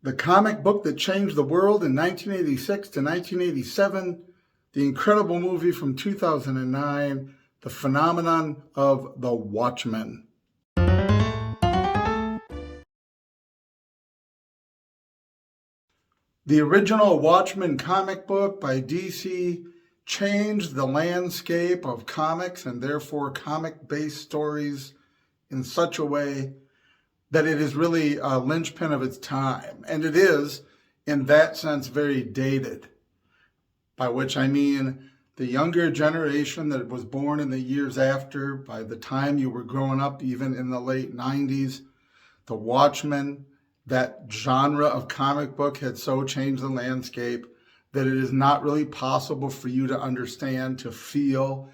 The comic book that changed the world in 1986 to 1987, the incredible movie from 2009, the phenomenon of the Watchmen. The original Watchmen comic book by DC changed the landscape of comics and therefore comic-based stories in such a way that it is really a linchpin of its time. And it is, in that sense, very dated, by which I mean the younger generation that was born in the years after, by the time you were growing up, even in the late 90s, the Watchmen, that genre of comic book had so changed the landscape that it is not really possible for you to understand, to feel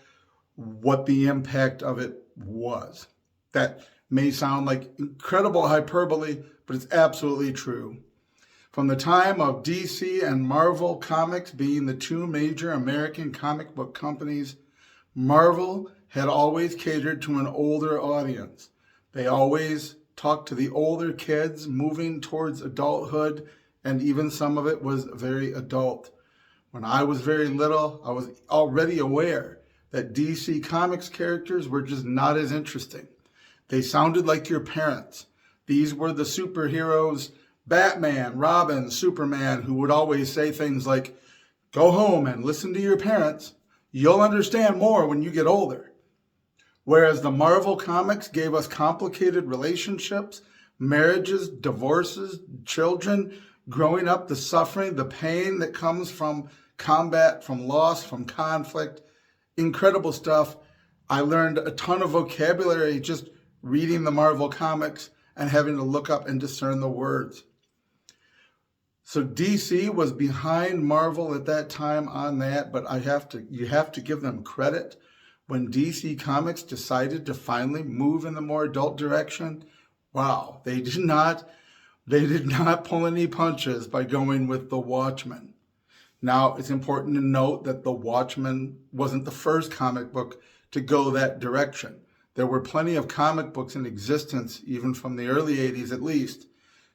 what the impact of it was. That may sound like incredible hyperbole, but it's absolutely true. From the time of DC and Marvel Comics being the two major American comic book companies, Marvel had always catered to an older audience. They always talked to the older kids moving towards adulthood, and even some of it was very adult. When I was very little, I was already aware that DC Comics characters were just not as interesting. They sounded like your parents. These were the superheroes, Batman, Robin, Superman, who would always say things like, "Go home and listen to your parents. You'll understand more when you get older." Whereas the Marvel Comics gave us complicated relationships, marriages, divorces, children, growing up, the suffering, the pain that comes from combat, from loss, from conflict. Incredible stuff. I learned a ton of vocabulary just reading the Marvel Comics and having to look up and discern the words. So DC was behind Marvel at that time on that, but you have to give them credit. When DC Comics decided to finally move in the more adult direction, wow, they did not pull any punches by going with the Watchmen. Now, it's important to note that the Watchmen wasn't the first comic book to go that direction. There were plenty of comic books in existence, even from the early 80s at least,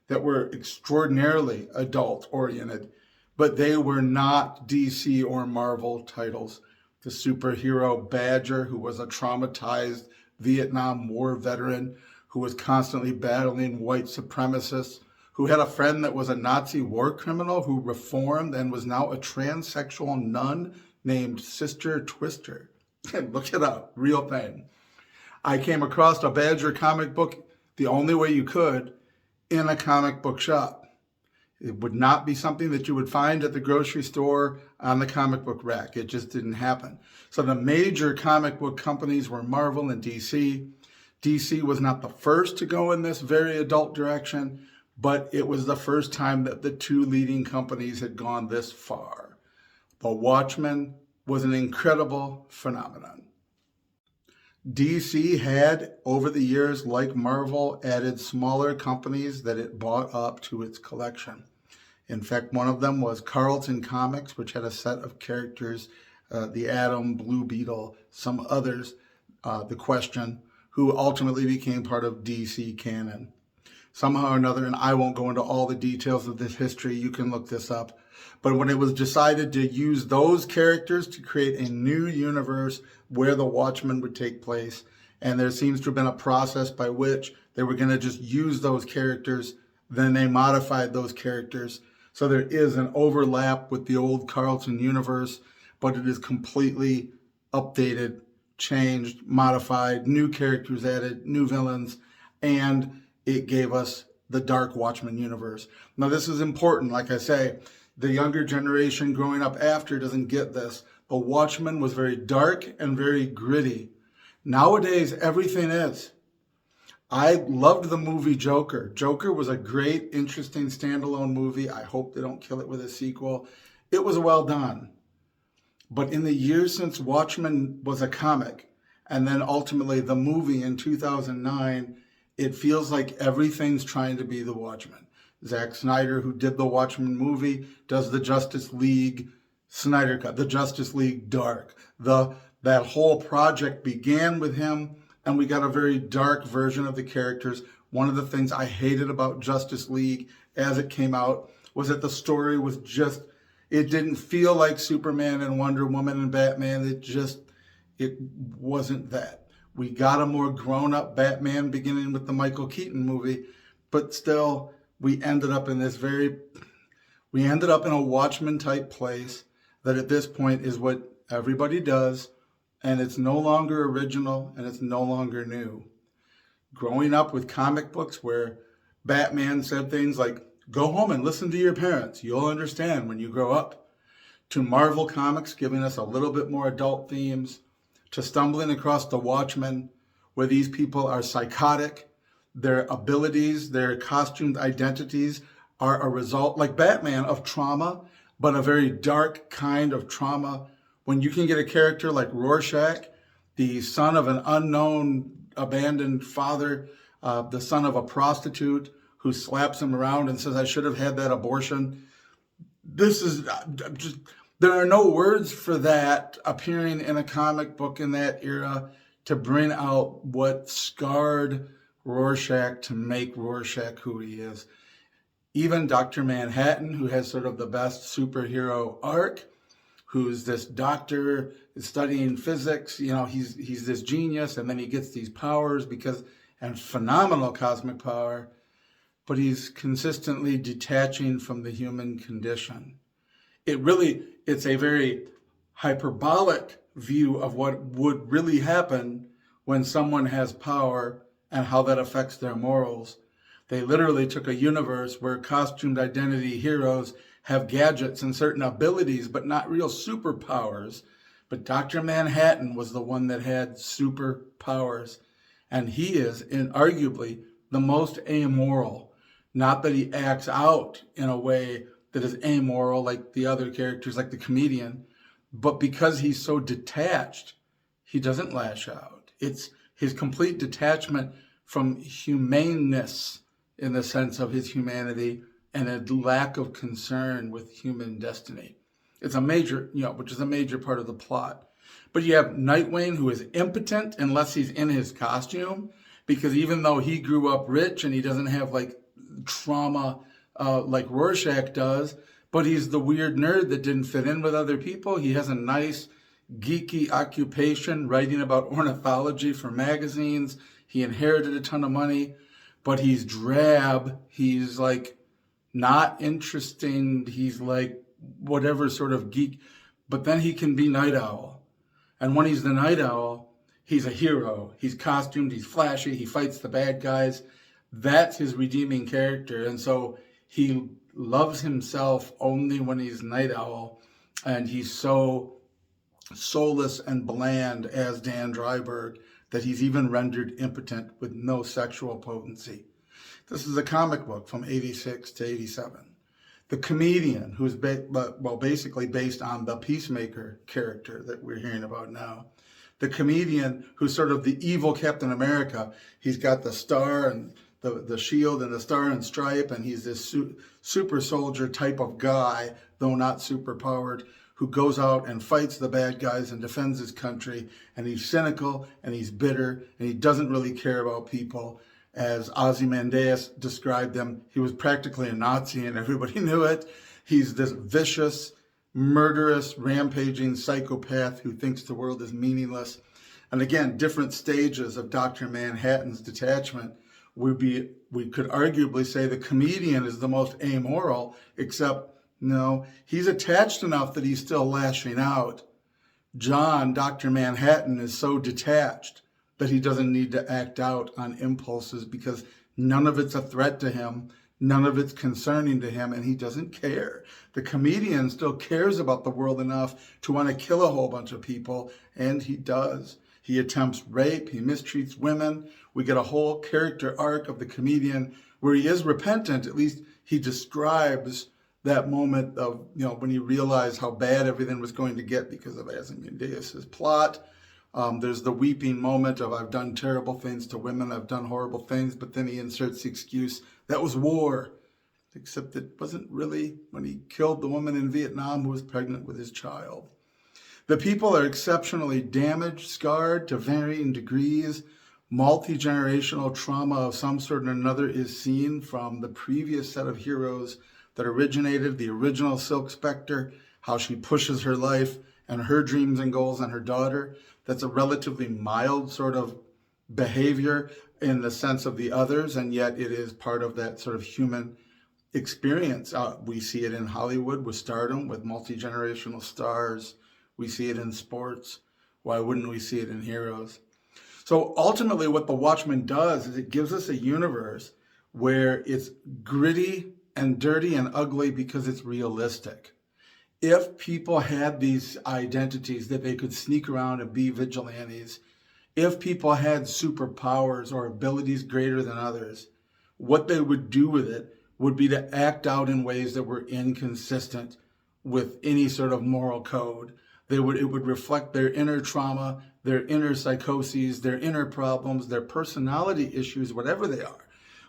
that were extraordinarily adult-oriented, but they were not DC or Marvel titles. The superhero Badger, who was a traumatized Vietnam War veteran, who was constantly battling white supremacists, who had a friend that was a Nazi war criminal who reformed and was now a transsexual nun named Sister Twister. Look it up, real thing. I came across a Badger comic book the only way you could, in a comic book shop. It would not be something that you would find at the grocery store on the comic book rack. It just didn't happen. So the major comic book companies were Marvel and DC. DC was not the first to go in this very adult direction, but it was the first time that the two leading companies had gone this far. The Watchmen was an incredible phenomenon. DC had, over the years, like Marvel, added smaller companies that it bought up to its collection. In fact, one of them was Carlton Comics, which had a set of characters, the Atom, Blue Beetle, some others, the Question, who ultimately became part of DC canon. Somehow or another, and I won't go into all the details of this history, you can look this up, but when it was decided to use those characters to create a new universe where the Watchmen would take place, and there seems to have been a process by which they were going to just use those characters, then they modified those characters. So there is an overlap with the old Carlton universe, but it is completely updated, changed, modified, new characters added, new villains, and it gave us the Dark Watchmen universe. Now, this is important. Like I say, the younger generation growing up after doesn't get this. The Watchmen was very dark and very gritty. Nowadays, everything is. I loved the movie Joker. Joker was a great, interesting standalone movie. I hope they don't kill it with a sequel. It was well done. But in the years since Watchmen was a comic, and then ultimately the movie in 2009, it feels like everything's trying to be the Watchmen. Zack Snyder, who did the Watchmen movie, does the Justice League Snyder Cut, the Justice League Dark. That whole project began with him, and we got a very dark version of the characters. One of the things I hated about Justice League as it came out was that the story was just, it didn't feel like Superman and Wonder Woman and Batman. It wasn't that. We got a more grown-up Batman beginning with the Michael Keaton movie, but still we ended up in a Watchmen type place that at this point is what everybody does, and it's no longer original and it's no longer new. Growing up with comic books where Batman said things like, go home and listen to your parents, you'll understand when you grow up, to Marvel Comics giving us a little bit more adult themes, to stumbling across the Watchmen, where these people are psychotic, their abilities, their costumed identities are a result, like Batman, of trauma, but a very dark kind of trauma. When you can get a character like Rorschach, the son of an unknown abandoned father, the son of a prostitute who slaps him around and says, I should have had that abortion. This is just, there are no words for that appearing in a comic book in that era to bring out what scarred Rorschach to make Rorschach who he is. Even Dr. Manhattan, who has sort of the best superhero arc, who's this doctor studying physics, he's this genius, and then he gets these powers and phenomenal cosmic power, but he's consistently detaching from the human condition. It's a very hyperbolic view of what would really happen when someone has power and how that affects their morals. They literally took a universe where costumed identity heroes have gadgets and certain abilities, but not real superpowers. But Dr. Manhattan was the one that had superpowers. And he is arguably the most amoral. Not that he acts out in a way that is amoral like the other characters, like the comedian, but because he's so detached, he doesn't lash out. It's his complete detachment from humaneness in the sense of his humanity and a lack of concern with human destiny. It's a major, which is a major part of the plot. But you have Nightwing, who is impotent unless he's in his costume, because even though he grew up rich and he doesn't have like trauma like Rorschach does, but he's the weird nerd that didn't fit in with other people. He has a nice geeky occupation, writing about ornithology for magazines. He inherited a ton of money, but he's drab. He's like not interesting. He's like whatever sort of geek, but then he can be Night Owl. And when he's the Night Owl, he's a hero. He's costumed, he's flashy, he fights the bad guys. That's his redeeming character. And so he loves himself only when he's Night Owl. And he's so soulless and bland as Dan Dreiberg that he's even rendered impotent with no sexual potency. This is a comic book from 86 to 87. The Comedian, who's basically based on the Peacemaker character that we're hearing about now. The Comedian, who's sort of the evil Captain America. He's got the star and the shield and the star and stripe, and he's this super soldier type of guy, though not super powered, who goes out and fights the bad guys and defends his country. And he's cynical and he's bitter and he doesn't really care about people. As Ozymandias described him, he was practically a Nazi and everybody knew it. He's this vicious, murderous, rampaging psychopath who thinks the world is meaningless. And again, different stages of Dr. Manhattan's detachment. We could arguably say the Comedian is the most amoral, except no, he's attached enough that he's still lashing out. John, Dr. Manhattan, is so detached that he doesn't need to act out on impulses because none of it's a threat to him, none of it's concerning to him, and he doesn't care. The Comedian still cares about the world enough to want to kill a whole bunch of people, and he does. He attempts rape, he mistreats women. We get a whole character arc of the Comedian where he is repentant. At least he describes that moment of, when he realized how bad everything was going to get because of Ozymandias' plot. There's the weeping moment of, I've done terrible things to women, I've done horrible things, but then he inserts the excuse, that was war. Except it wasn't really when he killed the woman in Vietnam who was pregnant with his child. The people are exceptionally damaged, scarred to varying degrees. multi-generational trauma of some sort or another is seen from the previous set of heroes that originated, the original Silk Spectre, how she pushes her life and her dreams and goals on her daughter. That's a relatively mild sort of behavior in the sense of the others, and yet it is part of that sort of human experience. We see it in Hollywood with stardom, with multi-generational stars. We see it in sports. Why wouldn't we see it in heroes? So ultimately what the Watchmen does is it gives us a universe where it's gritty and dirty and ugly because it's realistic. If people had these identities that they could sneak around and be vigilantes, if people had superpowers or abilities greater than others, what they would do with it would be to act out in ways that were inconsistent with any sort of moral code. It would reflect their inner trauma, their inner psychoses, their inner problems, their personality issues, whatever they are,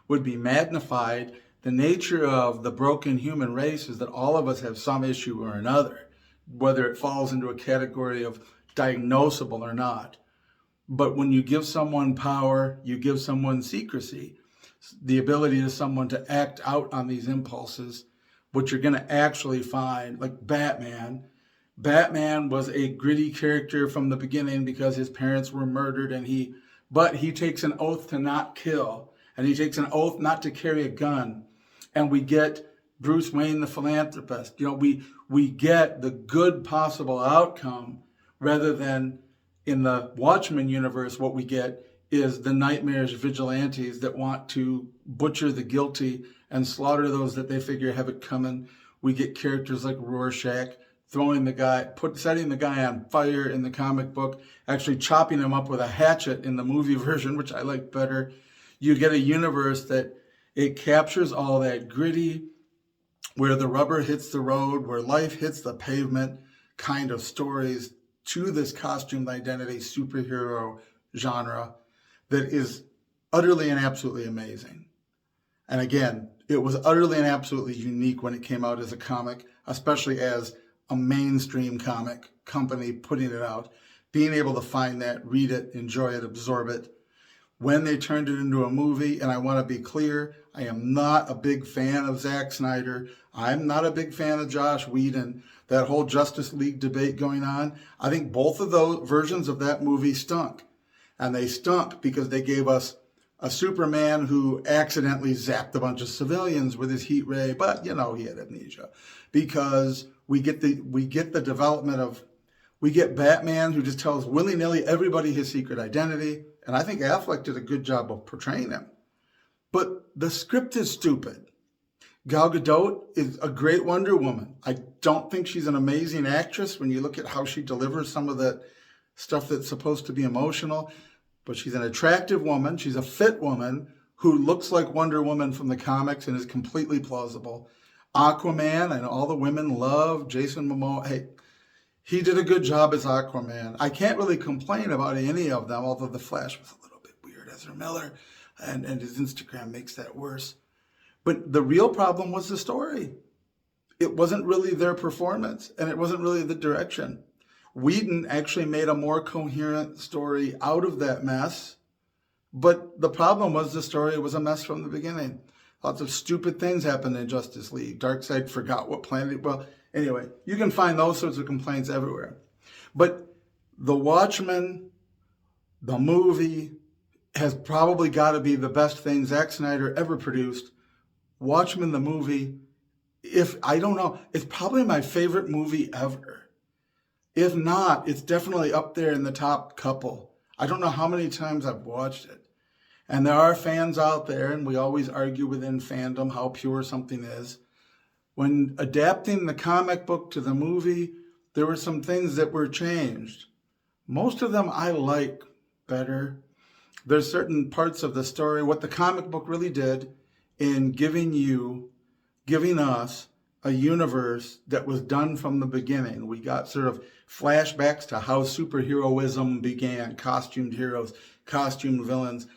would be magnified. The nature of the broken human race is that all of us have some issue or another, whether it falls into a category of diagnosable or not. But when you give someone power, you give someone secrecy, the ability to someone to act out on these impulses. What you're going to actually find, like Batman was a gritty character from the beginning because his parents were murdered, but he takes an oath to not kill, and he takes an oath not to carry a gun. And we get Bruce Wayne, the philanthropist. We get the good possible outcome, rather than in the Watchmen universe, what we get is the nightmarish vigilantes that want to butcher the guilty and slaughter those that they figure have it coming. We get characters like Rorschach setting the guy on fire in the comic book, actually chopping him up with a hatchet in the movie version, which I like better. You get a universe that it captures all that gritty, where the rubber hits the road, where life hits the pavement kind of stories to this costumed identity superhero genre that is utterly and absolutely amazing. And again, it was utterly and absolutely unique when it came out as a comic, especially as a mainstream comic company putting it out, being able to find that, read it, enjoy it, absorb it. When they turned it into a movie, and I want to be clear, I am not a big fan of Zack Snyder. I'm not a big fan of Joss Whedon. That whole Justice League debate going on, I think both of those versions of that movie stunk. And they stunk because they gave us a Superman who accidentally zapped a bunch of civilians with his heat ray, but he had amnesia. Because we get the development of, we get Batman who just tells willy-nilly everybody his secret identity. And I think Affleck did a good job of portraying him. But the script is stupid. Gal Gadot is a great Wonder Woman. I don't think she's an amazing actress when you look at how she delivers some of the stuff that's supposed to be emotional. But she's an attractive woman. She's a fit woman who looks like Wonder Woman from the comics and is completely plausible. Aquaman, and all the women love Jason Momoa. Hey, he did a good job as Aquaman. I can't really complain about any of them, although The Flash was a little bit weird. Ezra Miller and his Instagram makes that worse. But the real problem was the story. It wasn't really their performance, and it wasn't really the direction. Whedon actually made a more coherent story out of that mess, but the problem was the story was a mess from the beginning. Lots of stupid things happened in Justice League. Darkseid forgot what planet. Well, anyway, you can find those sorts of complaints everywhere. But The Watchmen, the movie, has probably got to be the best thing Zack Snyder ever produced. Watchmen, the movie, it's probably my favorite movie ever. If not, it's definitely up there in the top couple. I don't know how many times I've watched it. And there are fans out there, and we always argue within fandom how pure something is. When adapting the comic book to the movie, there were some things that were changed. Most of them I like better. There's certain parts of the story, what the comic book really did in giving us a universe that was done from the beginning. We got sort of flashbacks to how superheroism began, costumed heroes, costumed villains.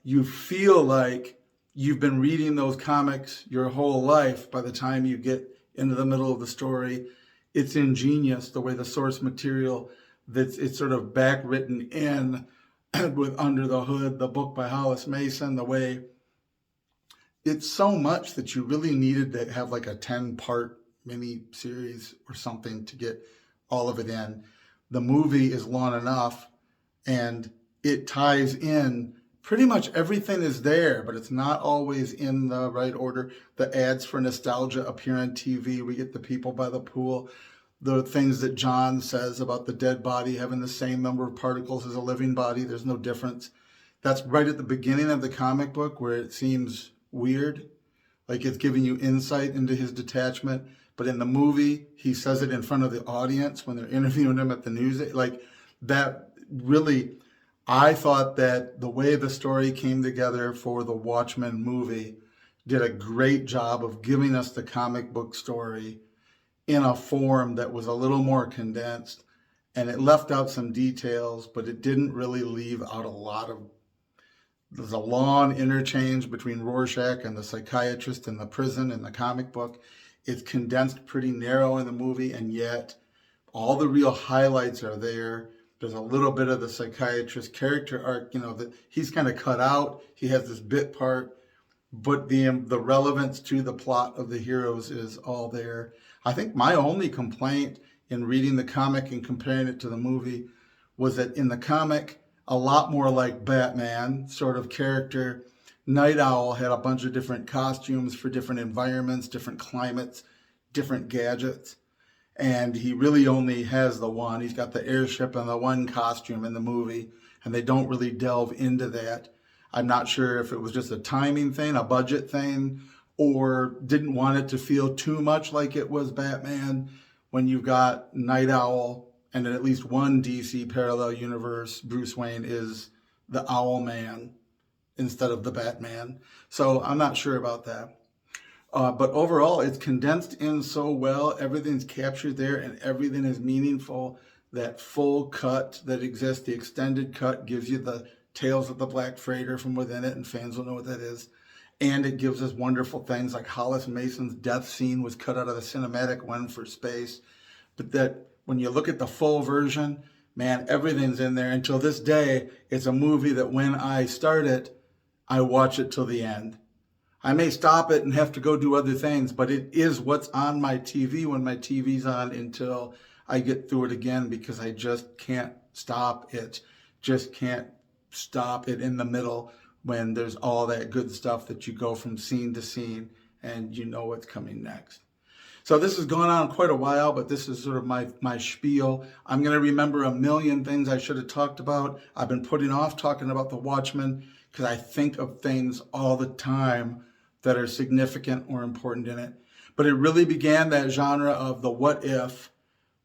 You feel like you've been reading those comics your whole life by the time you get into the middle of the story. It's ingenious the way the source material it's sort of backwritten in with Under the Hood, the book by Hollis Mason, the way it's so much that you really needed to have like a 10-part mini series or something to get all of it in. The movie is long enough and it ties in. Pretty much everything is there, but it's not always in the right order. The ads for nostalgia appear on TV. We get the people by the pool. The things that John says about the dead body having the same number of particles as a living body, there's no difference. That's right at the beginning of the comic book where it seems weird, like it's giving you insight into his detachment. But in the movie, he says it in front of the audience when they're interviewing him at the news. Like that really, I thought that the way the story came together for the Watchmen movie did a great job of giving us the comic book story in a form that was a little more condensed, and it left out some details, but it didn't really leave out a lot of. There's a long interchange between Rorschach and the psychiatrist in the prison in the comic book. It's condensed pretty narrow in the movie, and yet all the real highlights are there. There's a little bit of the psychiatrist character arc, that he's kind of cut out. He has this bit part, but the relevance to the plot of the heroes is all there. I think my only complaint in reading the comic and comparing it to the movie was that in the comic, a lot more like Batman sort of character, Night Owl had a bunch of different costumes for different environments, different climates, different gadgets. And he really only has the one. He's got the airship and the one costume in the movie, and they don't really delve into that. I'm not sure if it was just a timing thing, a budget thing, or didn't want it to feel too much like it was Batman when you've got Night Owl. And in at least one DC parallel universe, Bruce Wayne is the Owl Man instead of the Batman. So I'm not sure about that. But overall, it's condensed in so well. Everything's captured there and everything is meaningful. That full cut that exists, the extended cut, gives you the Tales of the Black Freighter from within it, and fans will know what that is. And it gives us wonderful things like Hollis Mason's death scene was cut out of the cinematic one for space. But that when you look at the full version, man, everything's in there. Until this day, it's a movie that when I start it, I watch it till the end. I may stop it and have to go do other things, but it is what's on my TV when my TV's on until I get through it again, because I just can't stop it. Just can't stop it in the middle when there's all that good stuff that you go from scene to scene and you know what's coming next. So this has gone on quite a while, but this is sort of my spiel. I'm going to remember a million things I should have talked about. I've been putting off talking about the Watchmen because I think of things all the time that are significant or important in it. But it really began that genre of the what if,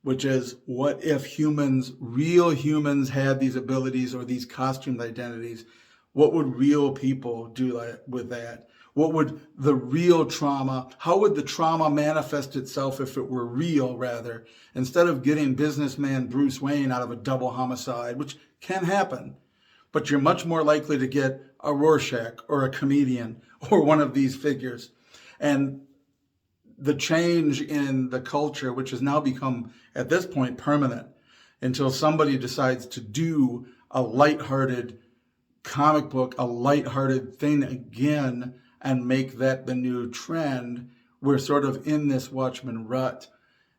which is what if humans, real humans, had these abilities or these costumed identities? What would real people do with that? What would the real trauma, how would the trauma manifest itself if it were real, rather? Instead of getting businessman Bruce Wayne out of a double homicide, which can happen, but you're much more likely to get a Rorschach or a comedian or one of these figures. And the change in the culture, which has now become, at this point, permanent, until somebody decides to do a lighthearted comic book, a lighthearted thing again, and make that the new trend. We're sort of in this Watchmen rut.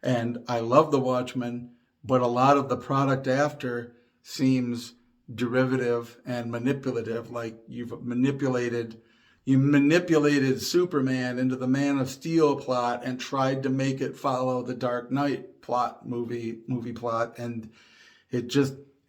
And I love the Watchmen, but a lot of the product after seems derivative and manipulative, like you manipulated Superman into the Man of Steel plot and tried to make it follow the Dark Knight plot, movie plot, and it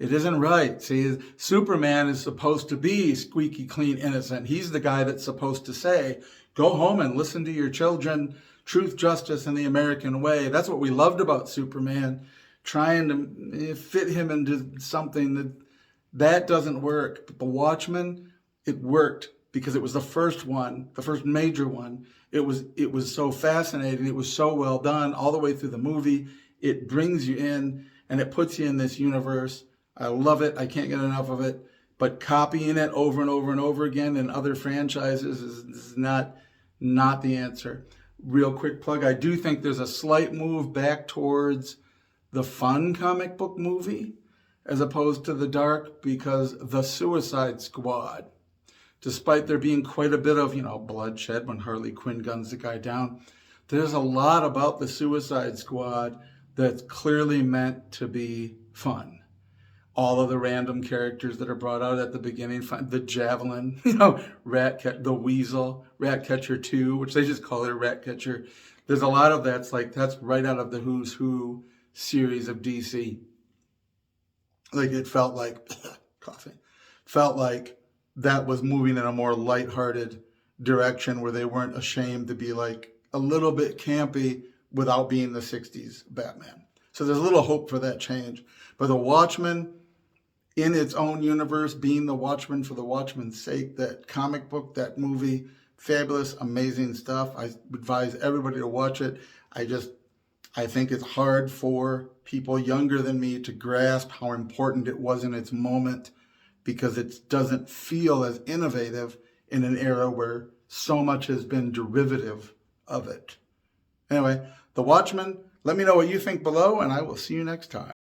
isn't right. See, Superman is supposed to be squeaky clean innocent. He's the guy that's supposed to say, go home and listen to your children, truth, justice, and the American way. That's what we loved about Superman, trying to fit him into something that doesn't work. But the Watchmen, it worked because it was the first one, the first major one. It was so fascinating. It was so well done all the way through the movie. It brings you in and it puts you in this universe. I love it. I can't get enough of it. But copying it over and over and over again in other franchises is not the answer. Real quick plug, I do think there's a slight move back towards the fun comic book movie. as opposed to the dark, because the Suicide Squad, despite there being quite a bit of, bloodshed when Harley Quinn guns the guy down, there's a lot about the Suicide Squad that's clearly meant to be fun. All of the random characters that are brought out at the beginning, the Javelin, the Weasel, Ratcatcher 2, which they just call it Ratcatcher. There's a lot of that's right out of the Who's Who series of DC. Like, it felt like, felt like that was moving in a more lighthearted direction where they weren't ashamed to be like a little bit campy without being the 60s Batman. So there's a little hope for that change. But the Watchmen, in its own universe, being the Watchmen for the Watchmen's sake, that comic book, that movie, fabulous, amazing stuff. I advise everybody to watch it. I think it's hard for people younger than me to grasp how important it was in its moment, because it doesn't feel as innovative in an era where so much has been derivative of it. Anyway, The Watchmen, let me know what you think below, and I will see you next time.